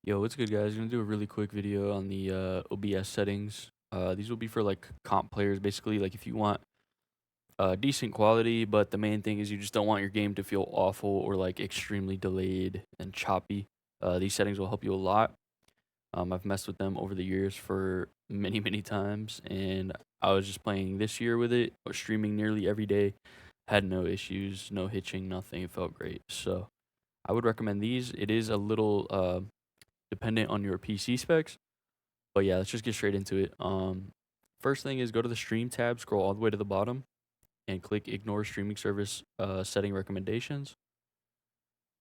Yo, what's good, guys? Gonna do a really quick video on the OBS settings. These will be for like comp players, basically. Like if you want decent quality, but the main thing is you just don't want your game to feel awful or like extremely delayed and choppy. These settings will help you a lot. I've messed with them over the years for many, many times, and I was just playing this year with it, or streaming nearly every day. Had no issues, no hitching, nothing. It felt great. So I would recommend these. It is a little dependent on your PC specs. But yeah, let's just get straight into it. First thing is go to the stream tab, scroll all the way to the bottom, and click ignore streaming service setting recommendations.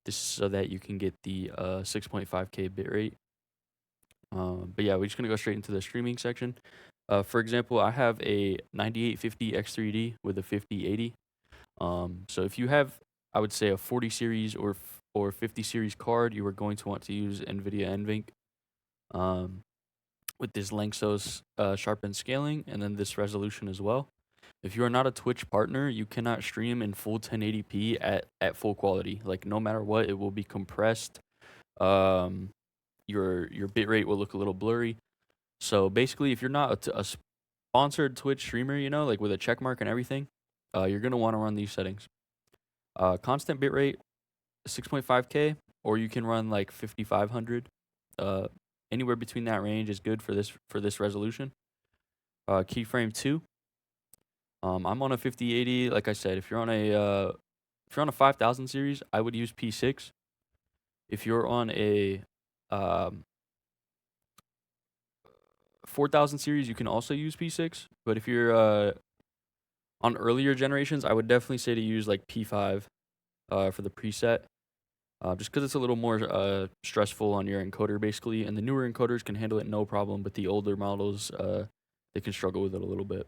This is so that you can get the 6.5K bitrate. But yeah, we're just gonna go straight into the streaming section. For example, I have a 9850 X3D with a 5080. So if you have, I would say, a 40 series or 50 series card, you are going to want to use NVIDIA NVENC. With this Lanczos sharpened scaling and then this resolution as well. If you are not a Twitch partner, you cannot stream in full 1080p at full quality. Like no matter what, it will be compressed. Um, your bitrate will look a little blurry. So basically, if you're not a sponsored Twitch streamer, you know, like with a check mark and everything, you're gonna want to run these settings. Constant bitrate, 6.5K, or you can run like 5500. Anywhere between that range is good for this resolution. Keyframe 2. I'm on a 5080. Like I said, if you're on a 5000 series, I would use P6. If you're on a um, 4000 series, you can also use P6. But if you're on earlier generations, I would definitely say to use like P5 for the preset. Just because it's a little more stressful on your encoder, basically. And the newer encoders can handle it no problem, but the older models, they can struggle with it a little bit.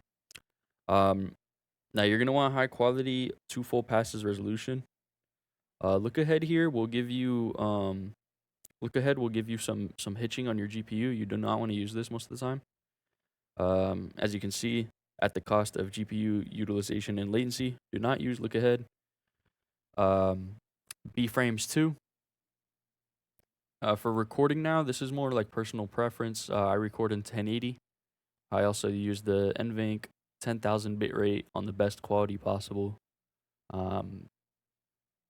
Now you're gonna want high quality 2 full passes resolution. Look ahead here will give you some hitching on your GPU. You do not want to use this most of the time. As you can see, at the cost of GPU utilization and latency, do not use look ahead. B frames 2. For recording now, this is more like personal preference. I record in 1080. I also use the NVENC 10,000 bitrate on the best quality possible.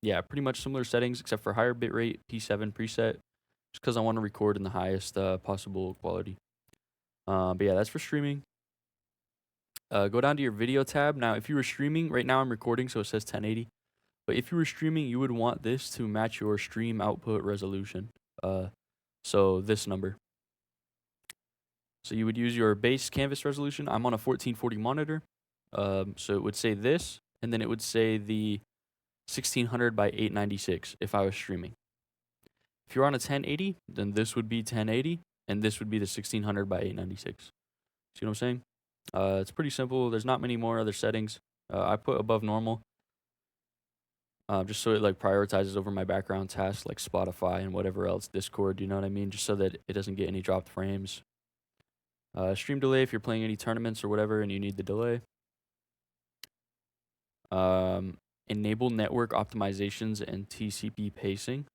Yeah, pretty much similar settings except for higher bitrate, P7 preset, just because I want to record in the highest possible quality. But yeah, that's for streaming. Go down to your video tab. Now, if you were streaming, right now I'm recording, so it says 1080. But if you were streaming, you would want this to match your stream output resolution. So this number. So you would use your base canvas resolution. I'm on a 1440 monitor. So it would say this, and then it would say the 1600 by 896 if I was streaming. If you're on a 1080, then this would be 1080, and this would be the 1600 by 896. See what I'm saying? It's pretty simple. There's not many more other settings. I put above normal, just so it like prioritizes over my background tasks like Spotify and whatever else, Discord, you know what I mean? Just so that it doesn't get any dropped frames. Stream delay if you're playing any tournaments or whatever and you need the delay. Enable network optimizations and TCP pacing,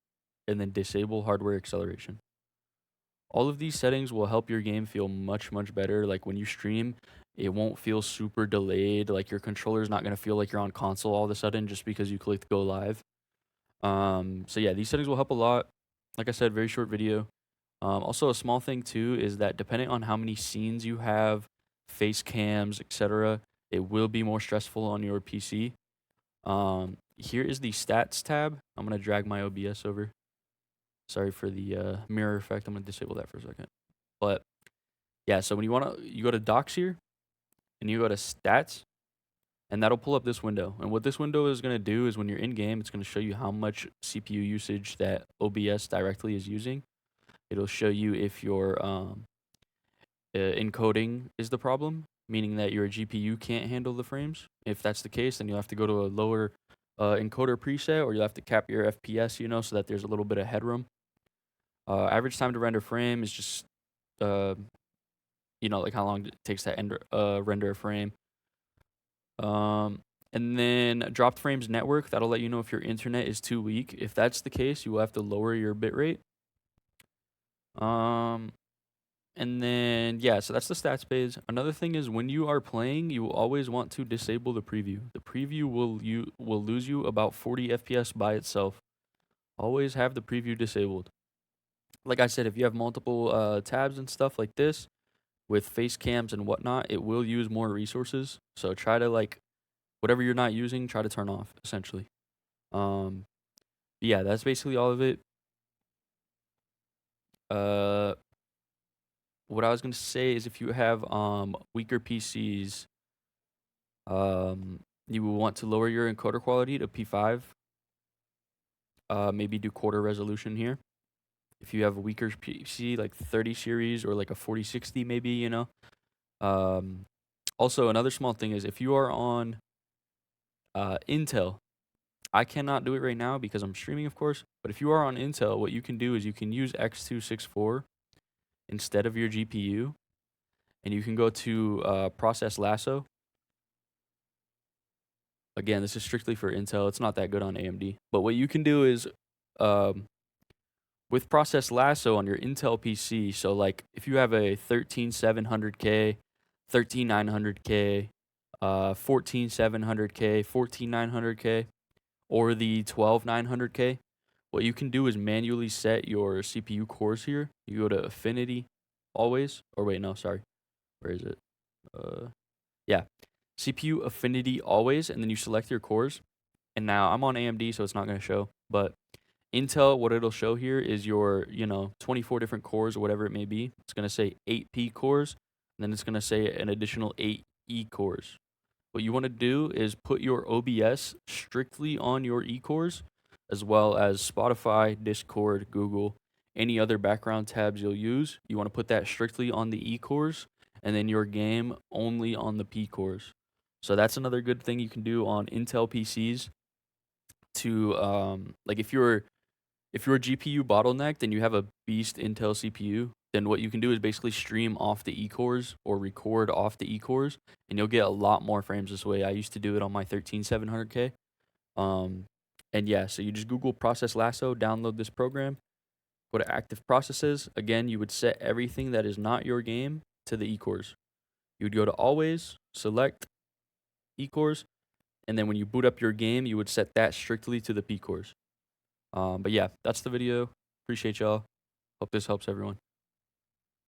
and then disable hardware acceleration. All of these settings will help your game feel much, much better. Like when you stream, it won't feel super delayed. Like your controller is not going to feel like you're on console all of a sudden just because you clicked go live. So yeah, these settings will help a lot. Like I said, very short video. Also, a small thing too is that depending on how many scenes you have, face cams, etc., it will be more stressful on your PC. Here is the stats tab. I'm gonna drag my OBS over. Sorry for the mirror effect. I'm gonna disable that for a second. But yeah, so when you go to docs here, and you go to stats, and that'll pull up this window. And what this window is gonna do is when you're in game, it's gonna show you how much CPU usage that OBS directly is using. It'll show you if your encoding is the problem, meaning that your GPU can't handle the frames. If that's the case, then you'll have to go to a lower encoder preset, or you'll have to cap your FPS, you know, so that there's a little bit of headroom. Average time to render frame is just, you know, like how long it takes to render a frame. And then dropped frames network, that'll let you know if your internet is too weak. If that's the case, you will have to lower your bitrate. Um, and then yeah, so that's the stats page. Another thing is when you are playing, you will always want to disable the preview. The preview will lose you about 40 FPS by itself. Always have the preview disabled. Like I said, if you have multiple tabs and stuff like this with face cams and whatnot, it will use more resources. So try to like whatever you're not using, try to turn off essentially. Um, yeah, that's basically all of it. Uh, what I was gonna say is if you have weaker PCs, you will want to lower your encoder quality to P5. Maybe do quarter resolution here. If you have a weaker PC, like 30 series or like a 4060 maybe, you know. Also, another small thing is if you are on Intel, I cannot do it right now because I'm streaming, of course. But if you are on Intel, what you can do is you can use X264 instead of your GPU, and you can go to Process Lasso. Again, this is strictly for Intel. It's not that good on AMD. But what you can do is um, with Process Lasso on your Intel PC, so like if you have a 13700K, 13900K, 14700K, 14900K, or the 12900K, what you can do is manually set your CPU cores here. You go to Affinity always, or wait, no, sorry. Where is it? Yeah, CPU Affinity always, and then you select your cores. And now I'm on AMD, so it's not going to show, but Intel, what it'll show here is your, 24 different cores or whatever it may be. It's going to say 8P cores, and then it's going to say an additional 8E cores. What you want to do is put your OBS strictly on your E cores, as well as Spotify, Discord, Google, any other background tabs you'll use. You want to put that strictly on the E cores, and then your game only on the P cores. So that's another good thing you can do on Intel PCs to like if you're GPU bottlenecked and you have a beast Intel CPU, then what you can do is basically stream off the E-cores or record off the E-cores, and you'll get a lot more frames this way. I used to do it on my 13700K. And yeah, so you just Google Process Lasso, download this program, go to active processes. Again, you would set everything that is not your game to the E-cores. You would go to always, select E-cores, and then when you boot up your game, you would set that strictly to the P-cores. But yeah, that's the video. Appreciate y'all. Hope this helps everyone.